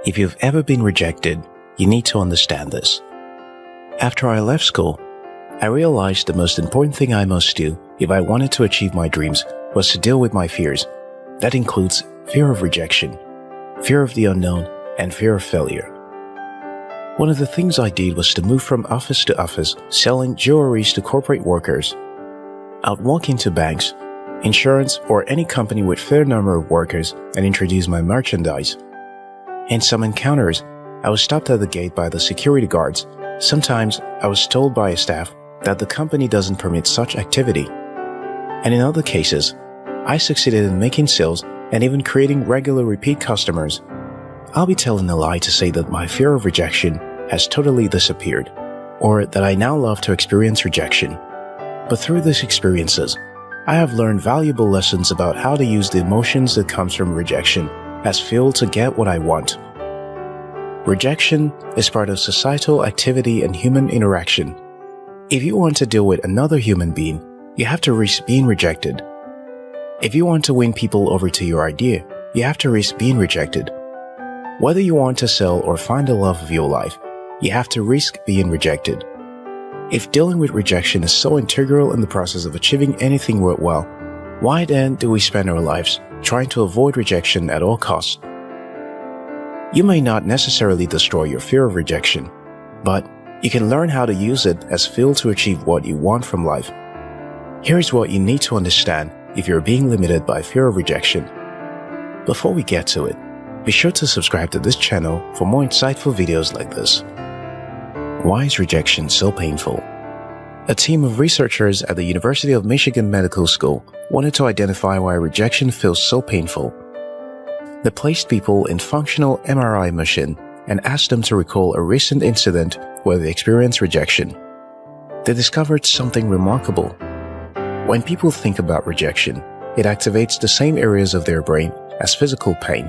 If you've ever been rejected, you need to understand this. After I left school, I realized the most important thing I must do if I wanted to achieve my dreams was to deal with my fears. That includes fear of rejection, fear of the unknown, and fear of failure. One of the things I did was to move from office to office, selling jewelries to corporate workers. I'd walk into banks, insurance, or any company with fair number of workers and introduce my merchandise. In some encounters, I was stopped at the gate by the security guards. Sometimes I was told by a staff that the company doesn't permit such activity. And in other cases, I succeeded in making sales and even creating regular repeat customers. I'll be telling a lie to say that my fear of rejection has totally disappeared, or that I now love to experience rejection. But through these experiences, I have learned valuable lessons about how to use the emotions that comes from rejection as fuel to get what I want. Rejection is part of societal activity and human interaction. If you want to deal with another human being, you have to risk being rejected. If you want to win people over to your idea, you have to risk being rejected. Whether you want to sell or find the love of your life, you have to risk being rejected. If dealing with rejection is so integral in the process of achieving anything worthwhile, why then do we spend our lives trying to avoid rejection at all costs? You may not necessarily destroy your fear of rejection, but you can learn how to use it as fuel to achieve what you want from life. Here's what you need to understand if you're being limited by fear of rejection. Before we get to it, be sure to subscribe to this channel for more insightful videos like this. Why is rejection so painful? A team of researchers at the University of Michigan Medical School wanted to identify why rejection feels so painful. They placed people in functional MRI machine and asked them to recall a recent incident where they experienced rejection. They discovered something remarkable. When people think about rejection, it activates the same areas of their brain as physical pain.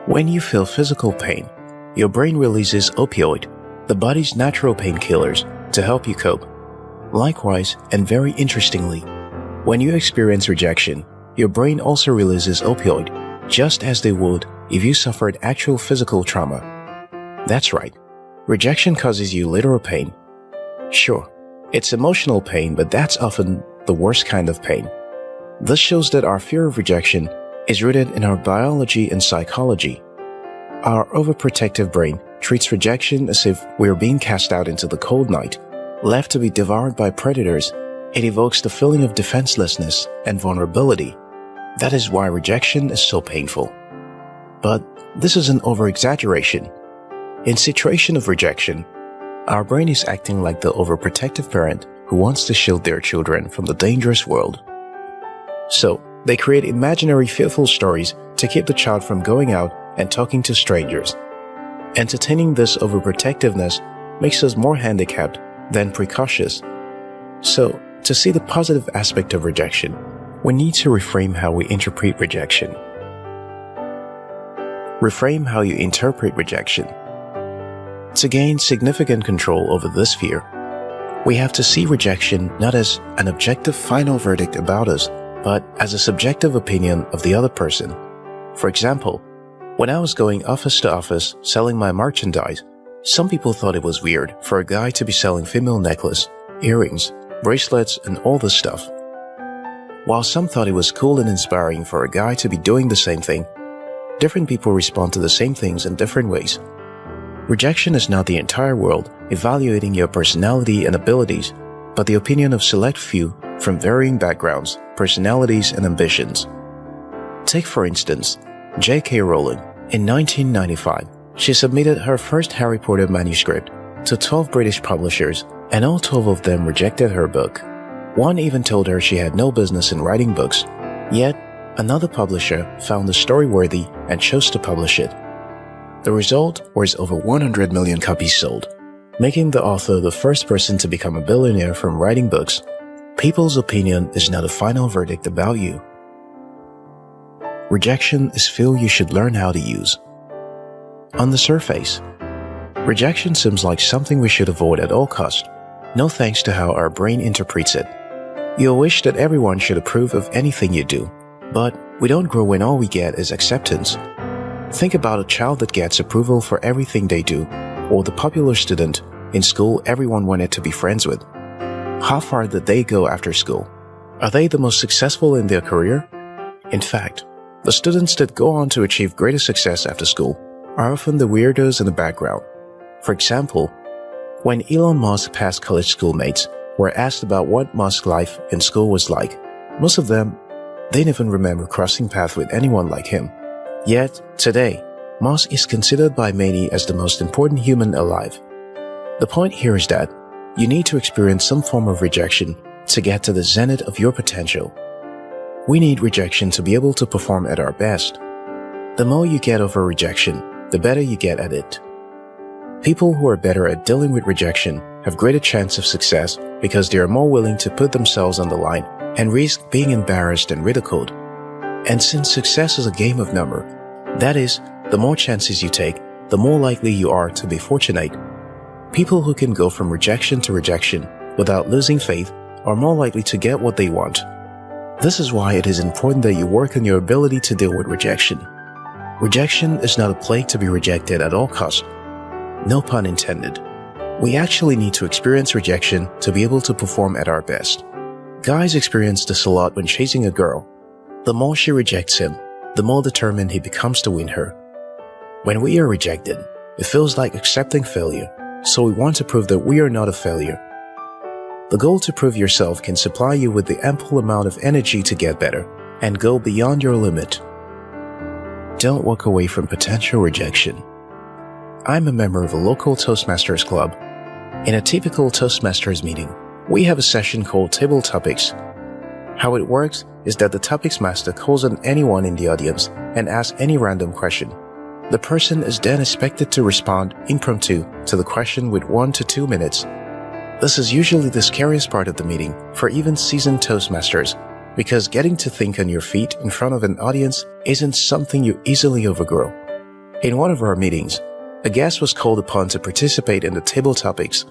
When you feel physical pain, your brain releases opioid, the body's natural painkillers, to help you cope. Likewise, and very interestingly, when you experience rejection, your brain also releases opioid, just as they would if you suffered actual physical trauma. That's right, rejection causes you literal pain. Sure, it's emotional pain, but that's often the worst kind of pain. This shows that our fear of rejection is rooted in our biology and psychology. Our overprotective brain treats rejection as if we're being cast out into the cold night, left to be devoured by predators. It evokes the feeling of defenselessness and vulnerability. That is why rejection is so painful. But this is an over-exaggeration. In situation of rejection, our brain is acting like the overprotective parent who wants to shield their children from the dangerous world. So, they create imaginary fearful stories to keep the child from going out and talking to strangers. Entertaining this overprotectiveness makes us more handicapped than precautious. So, to see the positive aspect of rejection, we need to reframe how we interpret rejection. Reframe how you interpret rejection. To gain significant control over this fear, we have to see rejection not as an objective final verdict about us, but as a subjective opinion of the other person. For example, when I was going office to office selling my merchandise, some people thought it was weird for a guy to be selling female necklace, earrings, bracelets, and all this stuff. While some thought it was cool and inspiring for a guy to be doing the same thing, different people respond to the same things in different ways. Rejection is not the entire world evaluating your personality and abilities, but the opinion of select few from varying backgrounds, personalities, and ambitions. Take for instance, J.K. Rowling. In 1995, she submitted her first Harry Potter manuscript to 12 British publishers, and all 12 of them rejected her book. One even told her she had no business in writing books, yet another publisher found the story worthy and chose to publish it. The result was over 100 million copies sold, making the author the first person to become a billionaire from writing books. People's opinion is not a final verdict about you. Rejection is fuel you should learn how to use. On the surface, rejection seems like something we should avoid at all costs, no thanks to how our brain interprets it. You'll wish that everyone should approve of anything you do, but we don't grow when all we get is acceptance. Think about a child that gets approval for everything they do, or the popular student in school everyone wanted to be friends with. How far did they go after school? Are they the most successful in their career? In fact, the students that go on to achieve greater success after school are often the weirdos in the background. For example, when Elon Musk's past college schoolmates were asked about what Musk's life in school was like, most of them didn't even remember crossing paths with anyone like him. Yet, today, Musk is considered by many as the most important human alive. The point here is that you need to experience some form of rejection to get to the zenith of your potential. We need rejection to be able to perform at our best. The more you get over rejection, the better you get at it. People who are better at dealing with rejection have greater chance of success because they are more willing to put themselves on the line and risk being embarrassed and ridiculed. And since success is a game of number, that is, the more chances you take, the more likely you are to be fortunate. People who can go from rejection to rejection without losing faith are more likely to get what they want. This is why it is important that you work on your ability to deal with rejection. Rejection is not a plague to be rejected at all costs. No pun intended. We actually need to experience rejection to be able to perform at our best. Guys experience this a lot when chasing a girl. The more she rejects him, the more determined he becomes to win her. When we are rejected, it feels like accepting failure, so we want to prove that we are not a failure. The goal to prove yourself can supply you with the ample amount of energy to get better and go beyond your limit. Don't walk away from potential rejection. I'm a member of a local Toastmasters club. In a typical Toastmasters meeting, we have a session called Table Topics. How it works is that the topics master calls on anyone in the audience and asks any random question. The person is then expected to respond impromptu to the question with 1 to 2 minutes. This is usually the scariest part of the meeting for even seasoned Toastmasters, because getting to think on your feet in front of an audience isn't something you easily overgrow. In one of our meetings, a guest was called upon to participate in the table topics.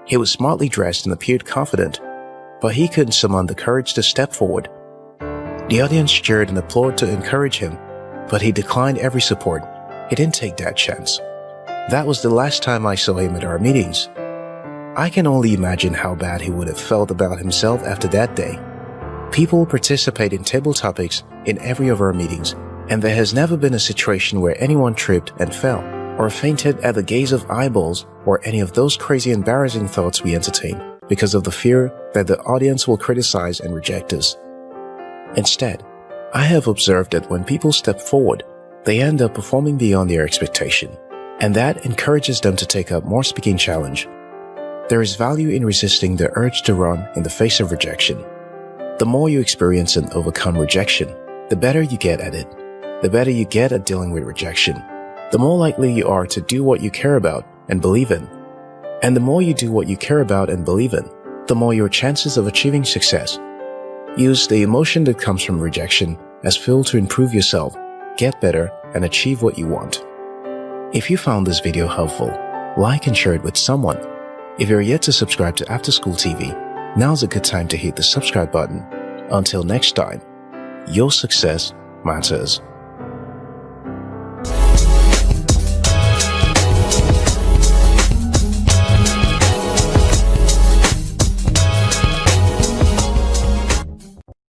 He was smartly dressed and appeared confident, but he couldn't summon the courage to step forward. The audience cheered and applauded to encourage him, but he declined every support. He didn't take that chance. That was the last time I saw him at our meetings. I can only imagine how bad he would have felt about himself after that day. People participate in table topics in every of our meetings, and there has never been a situation where anyone tripped and fell, or fainted at the gaze of eyeballs, or any of those crazy embarrassing thoughts we entertain because of the fear that the audience will criticize and reject us. Instead, I have observed that when people step forward, they end up performing beyond their expectation, and that encourages them to take up more speaking challenge. There is value in resisting the urge to run in the face of rejection. The more you experience and overcome rejection, the better you get at it. The better you get at dealing with rejection, the more likely you are to do what you care about and believe in. And the more you do what you care about and believe in, the more your chances of achieving success. Use the emotion that comes from rejection as fuel to improve yourself, get better, and achieve what you want. If you found this video helpful, like and share it with someone. If you're yet to subscribe to After School TV, now's a good time to hit the subscribe button. Until next time, your success matters.